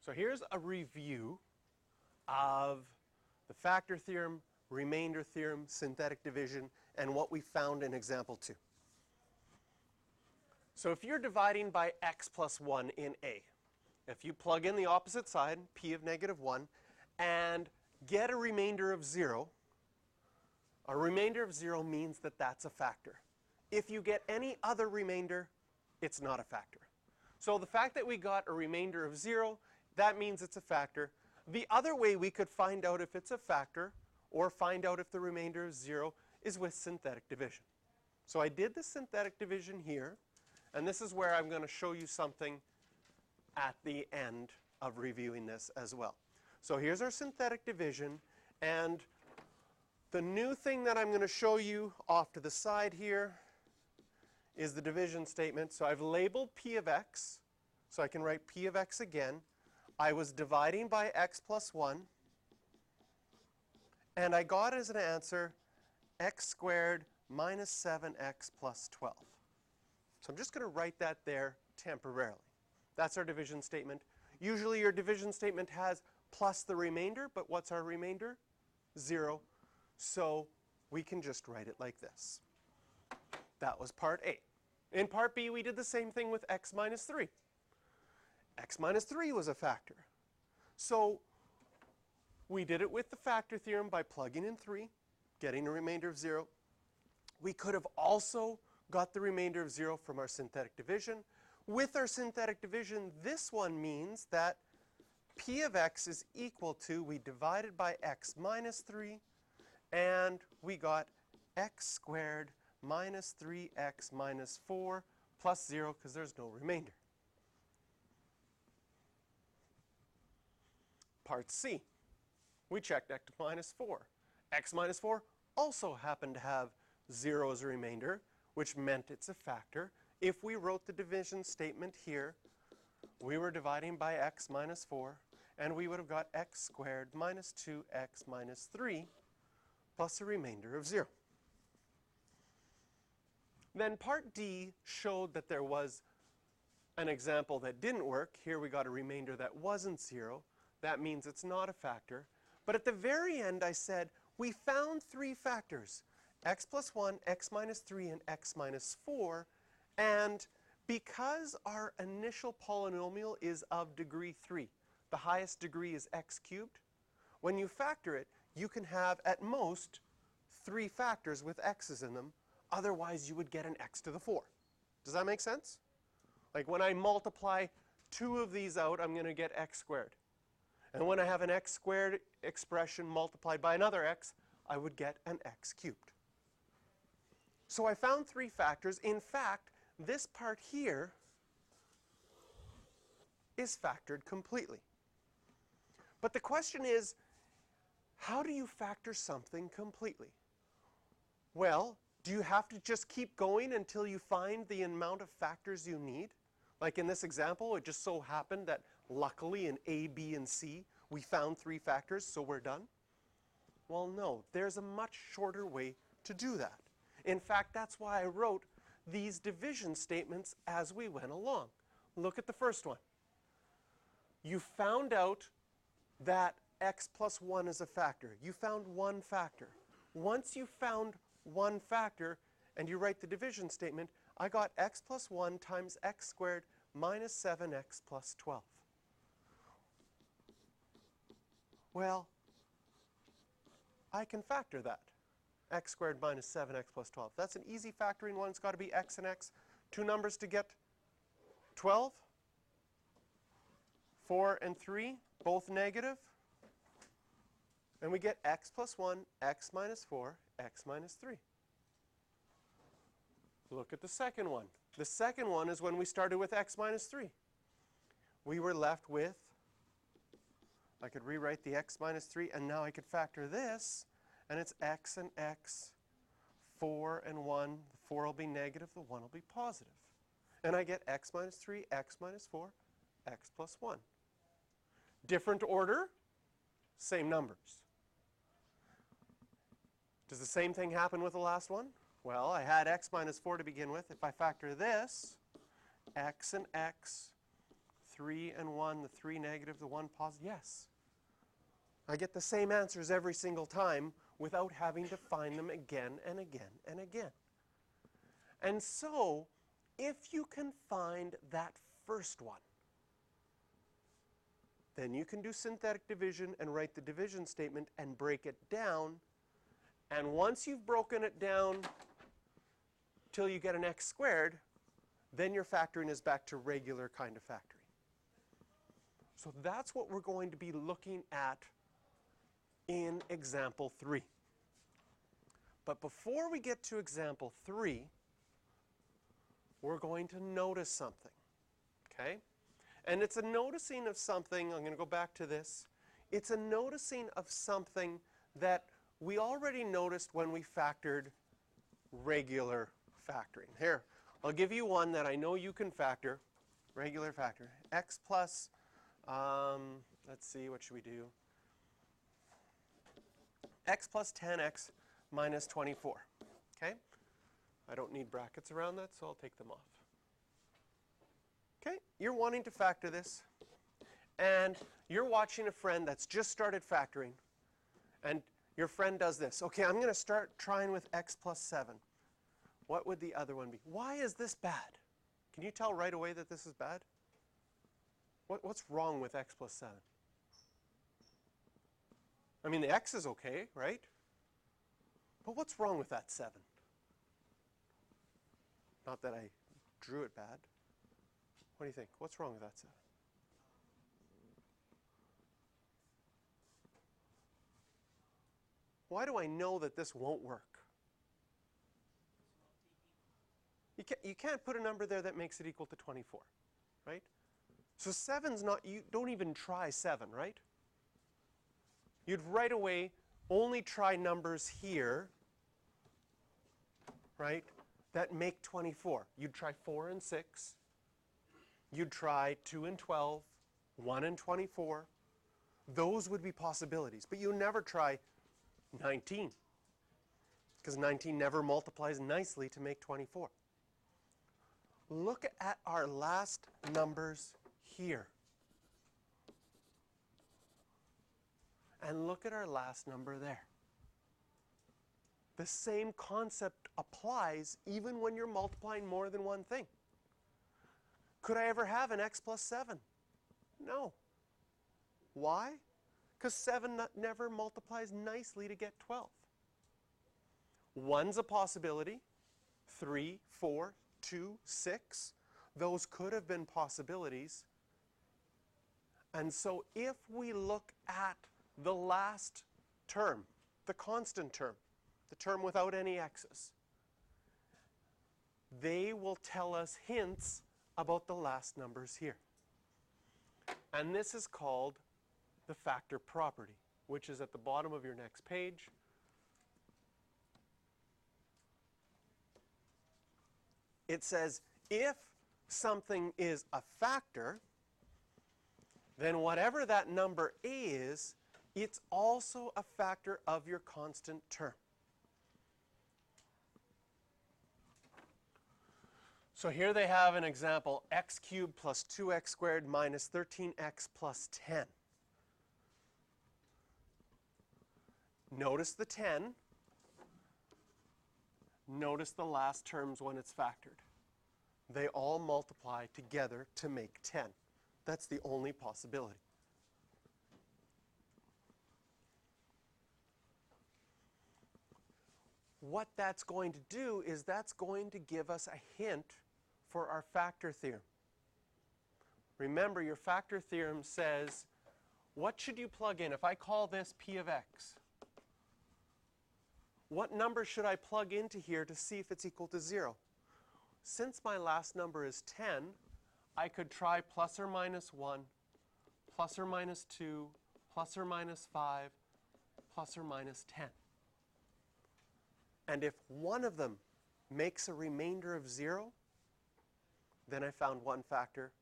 So here's a review of the factor theorem, remainder theorem, synthetic division, and what we found in example 2. So if you're dividing by x plus 1 in A, if you plug in the opposite side, p of negative 1, and get a remainder of 0, a remainder of 0 means that that's a factor. If you get any other remainder, it's not a factor. So the fact that we got a remainder of 0, that means it's a factor. The other way we could find out if it's a factor or find out if the remainder is 0 is with synthetic division. So I did the synthetic division here, and this is where I'm going to show you something at the end of reviewing this as well. So here's our synthetic division, and the new thing that I'm going to show you off to the side here is the division statement. So I've labeled p of x, so I can write p of x again. I was dividing by x plus 1, and I got as an answer x squared minus 7x plus 12. So I'm just going to write that there temporarily. That's our division statement. Usually your division statement has plus the remainder, but what's our remainder? 0. So we can just write it like this. That was part A. In part B, we did the same thing with x minus 3. X minus 3 was a factor. So we did it with the factor theorem by plugging in 3, getting a remainder of 0. We could have also got the remainder of 0 from our synthetic division. With our synthetic division, this one means that p of x is equal to, we divided by x minus 3, and we got x squared minus 3x minus 4 plus 0 because there's no remainder. Part C, we checked x minus 4. X minus 4 also happened to have 0 as a remainder, which meant it's a factor. If we wrote the division statement here, we were dividing by x minus 4, and we would have got x squared minus 2x minus 3 plus a remainder of 0. Then part D showed that there was an example that didn't work. Here we got a remainder that wasn't 0. That means it's not a factor. But at the very end I said, we found 3 factors, x plus 1, x minus 3, and x minus 4. And because our initial polynomial is of degree 3, the highest degree is x cubed, when you factor it, you can have at most 3 factors with x's in them. Otherwise, you would get an x to the 4. Does that make sense? Like when I multiply 2 of these out, I'm going to get x squared. And when I have an x squared expression multiplied by another x, I would get an x cubed. So I found 3 factors. In fact, this part here is factored completely. But the question is, how do you factor something completely? Well, do you have to just keep going until you find the amount of factors you need? Like in this example, it just so happened that luckily in A, B, and C, we found 3 factors, so we're done? Well, no. There's a much shorter way to do that. In fact, that's why I wrote these division statements as we went along. Look at the first one. You found out that x plus 1 is a factor. You found 1 factor. Once you found 1 factor and you write the division statement, I got x plus 1 times x squared minus 7x plus 12. Well, I can factor that. X squared minus 7x plus 12. That's an easy factoring one. It's got to be x and x. 2 numbers to get 12. 4 and 3, both negative. And we get x plus 1, x minus 4, x minus 3. Look at the second one. The second one is when we started with x minus 3. We were left with, I could rewrite the x minus 3, and now I could factor this, and it's x and x, 4 and 1. The 4 will be negative, the 1 will be positive. And I get x minus 3, x minus 4, x plus 1. Different order, same numbers. Does the same thing happen with the last one? Well, I had x minus 4 to begin with. If I factor this, x and x, 3 and 1, the 3 negative, the 1 positive? Yes. I get the same answers every single time without having to find them again and again and again. And so, if you can find that first one, then you can do synthetic division and write the division statement and break it down. And once you've broken it down till you get an x squared, then your factoring is back to regular kind of factoring. So that's what we're going to be looking at in example 3. But before we get to example 3, we're going to notice something, okay? And it's a noticing of something, I'm going to go back to this. It's a noticing of something that we already noticed when we factored regular factoring. Here, I'll give you one that I know you can factor, regular factor. X plus, let's see, what should we do? X plus 10x minus 24, okay? I don't need brackets around that, so I'll take them off. Okay, you're wanting to factor this, and you're watching a friend that's just started factoring, and your friend does this. Okay, I'm going to start trying with x plus 7. What would the other one be? Why is this bad? Can you tell right away that this is bad? What's wrong with x plus 7? I mean, the x is okay, right? But what's wrong with that 7? Not that I drew it bad. What do you think? What's wrong with that 7? Why do I know that this won't work? You can't put a number there that makes it equal to 24, right? So 7's not, you don't even try 7, right? You'd right away only try numbers here, right, that make 24. You'd try 4 and 6. You'd try 2 and 12, 1 and 24. Those would be possibilities. But you never try 19, because 19 never multiplies nicely to make 24. Look at our last numbers here. And look at our last number there. The same concept applies even when you're multiplying more than one thing. Could I ever have an x plus 7? No. Why? Because 7 never multiplies nicely to get 12. 1's a possibility. 3, 4, 2, 6. Those could have been possibilities. And so if we look at the last term, the constant term, the term without any x's, they will tell us hints about the last numbers here. And this is called the factor property, which is at the bottom of your next page. It says if something is a factor, then whatever that number is, it's also a factor of your constant term. So here they have an example, x cubed plus 2x squared minus 13x plus 10. Notice the 10. Notice the last terms when it's factored. They all multiply together to make 10. That's the only possibility. What that's going to do is that's going to give us a hint for our factor theorem. Remember, your factor theorem says, what should you plug in? If I call this p of x, what number should I plug into here to see if it's equal to 0? Since my last number is 10, I could try plus or minus 1, plus or minus 2, plus or minus 5, plus or minus 10. And if one of them makes a remainder of 0, then I found one factor.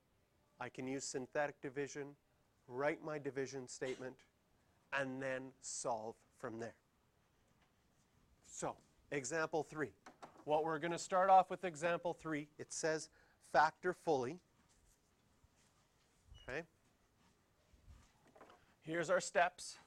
I can use synthetic division, write my division statement, and then solve from there. So, example 3. What we're going to start off with example 3, it says factor fully. Okay? Here's our steps.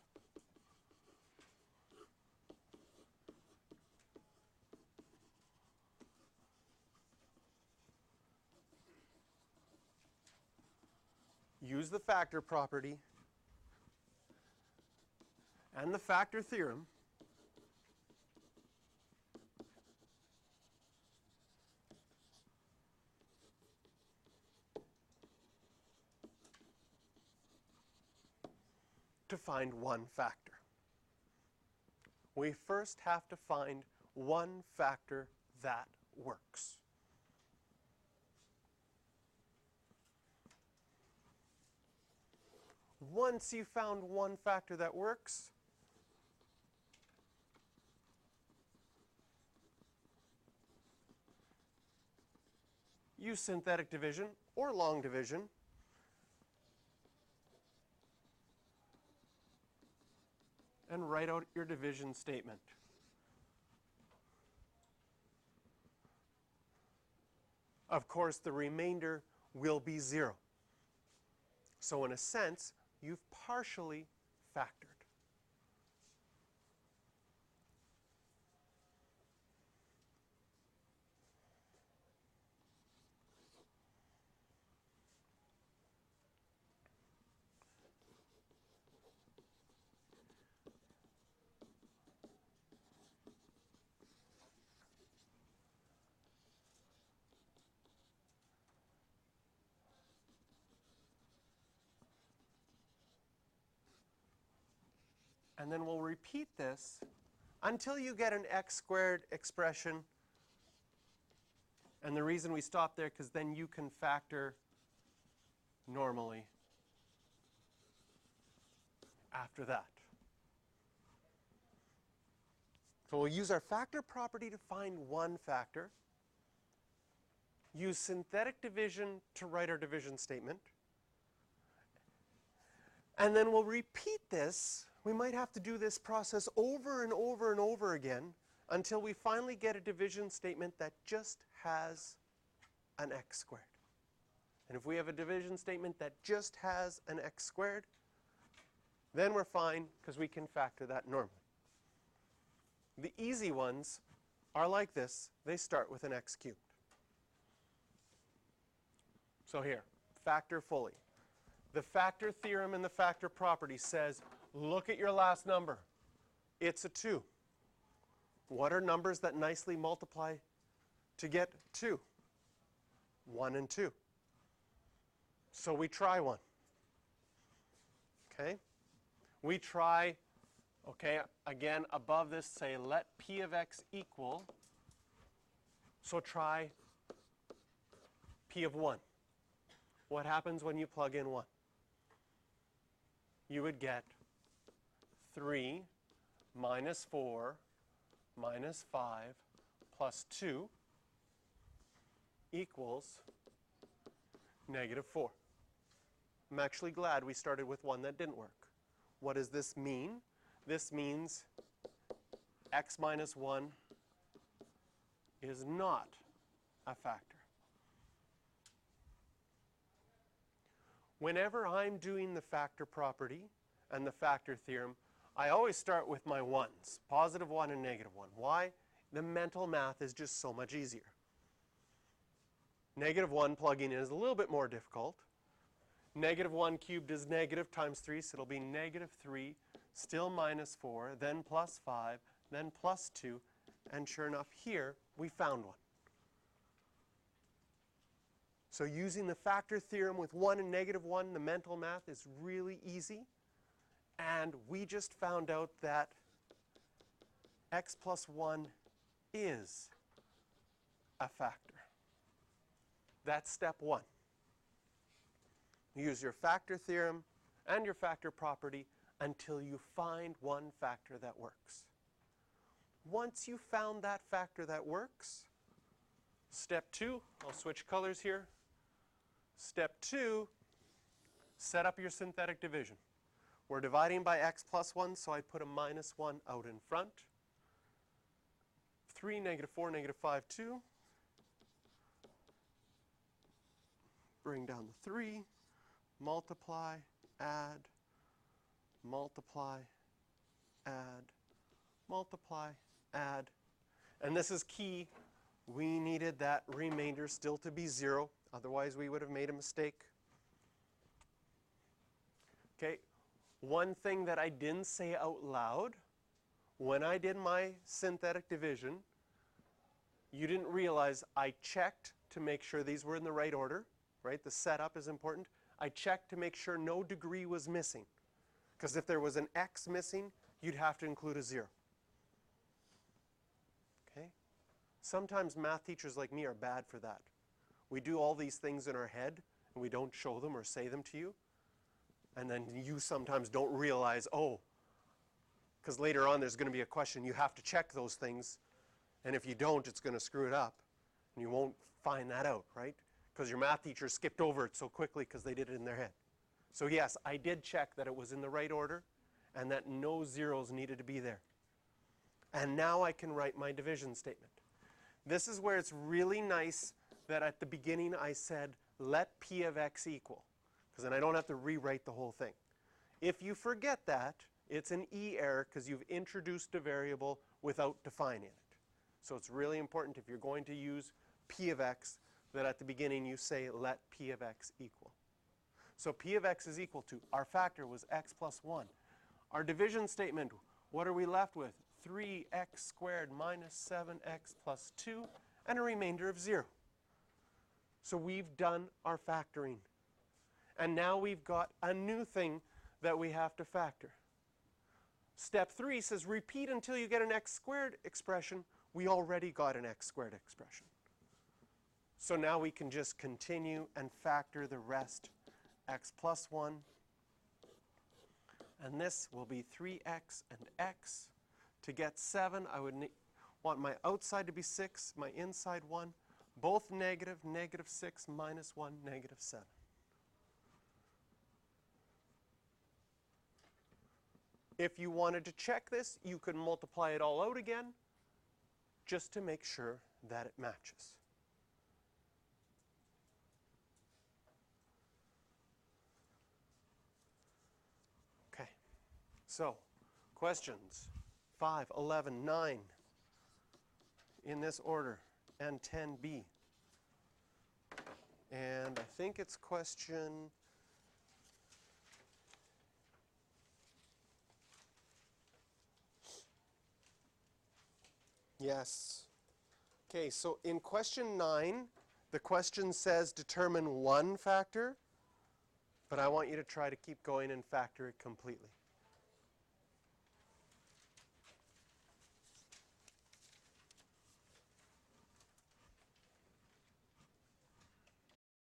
Use the factor property and the factor theorem to find one factor. We first have to find one factor that works. Once you've found one factor that works, use synthetic division or long division and write out your division statement. Of course, the remainder will be 0. So in a sense, you've partially factored. And then we'll repeat this until you get an x squared expression. And the reason we stop there, because then you can factor normally after that. So we'll use our factor property to find one factor. Use synthetic division to write our division statement. And then we'll repeat this. We might have to do this process over and over and over again until we finally get a division statement that just has an x squared. And if we have a division statement that just has an x squared, then we're fine because we can factor that normally. The easy ones are like this. They start with an x cubed. So here, factor fully. The factor theorem and the factor property says, look at your last number. It's a 2. What are numbers that nicely multiply to get 2? 1 and 2. So we try one. Okay? We try, okay, again, above this, say, let p of x equal. So try p of 1. What happens when you plug in 1? You would get 3 minus 4 minus 5 plus 2 equals negative 4. I'm actually glad we started with one that didn't work. What does this mean? This means x minus 1 is not a factor. Whenever I'm doing the factor property and the factor theorem, I always start with my 1s, positive 1 and negative 1. Why? The mental math is just so much easier. Negative 1 plugging in is a little bit more difficult. Negative 1 cubed is negative times 3, so it'll be negative 3, still minus 4, then plus 5, then plus 2, and sure enough here, we found one. So using the factor theorem with 1 and negative 1, the mental math is really easy. And we just found out that x plus 1 is a factor. That's step 1. Use your factor theorem and your factor property until you find one factor that works. Once you've found that factor that works, step 2, I'll switch colors here. Step 2, set up your synthetic division. We're dividing by x plus 1, so I put a minus 1 out in front. 3, negative 4, negative 5, 2. Bring down the 3. multiply, add, multiply, add, multiply, add. And this is key. We needed that remainder still to be 0. Otherwise, we would have made a mistake. Okay, one thing that I didn't say out loud, when I did my synthetic division, you didn't realize I checked to make sure these were in the right order, right? The setup is important. I checked to make sure no degree was missing. Because if there was an x missing, you'd have to include a 0. Okay? Sometimes math teachers like me are bad for that. We do all these things in our head, and we don't show them or say them to you. And then you sometimes don't realize, oh, because later on there's going to be a question. You have to check those things. And if you don't, it's going to screw it up. And you won't find that out, right? Because your math teacher skipped over it so quickly because they did it in their head. So yes, I did check that it was in the right order and that no zeros needed to be there. And now I can write my division statement. This is where it's really nice that at the beginning I said, let p of x equal. Because then I don't have to rewrite the whole thing. If you forget that, it's an E error because you've introduced a variable without defining it. So it's really important if you're going to use p of x that at the beginning you say let p of x equal. So p of x is equal to, our factor was x plus 1. Our division statement, what are we left with? 3x squared minus 7x plus 2 and a remainder of 0. So we've done our factoring. And now we've got a new thing that we have to factor. Step 3 says repeat until you get an x squared expression. We already got an x squared expression. So now we can just continue and factor the rest. X plus 1. And this will be 3x and x. To get 7, I would want my outside to be 6, my inside 1. Both negative, negative 6 minus 1, negative 7. If you wanted to check this, you could multiply it all out again just to make sure that it matches. Okay, so questions 5, 11, 9 in this order, and 10b. And I think it's question yes. Okay, so in question 9, the question says determine one factor, but I want you to try to keep going and factor it completely.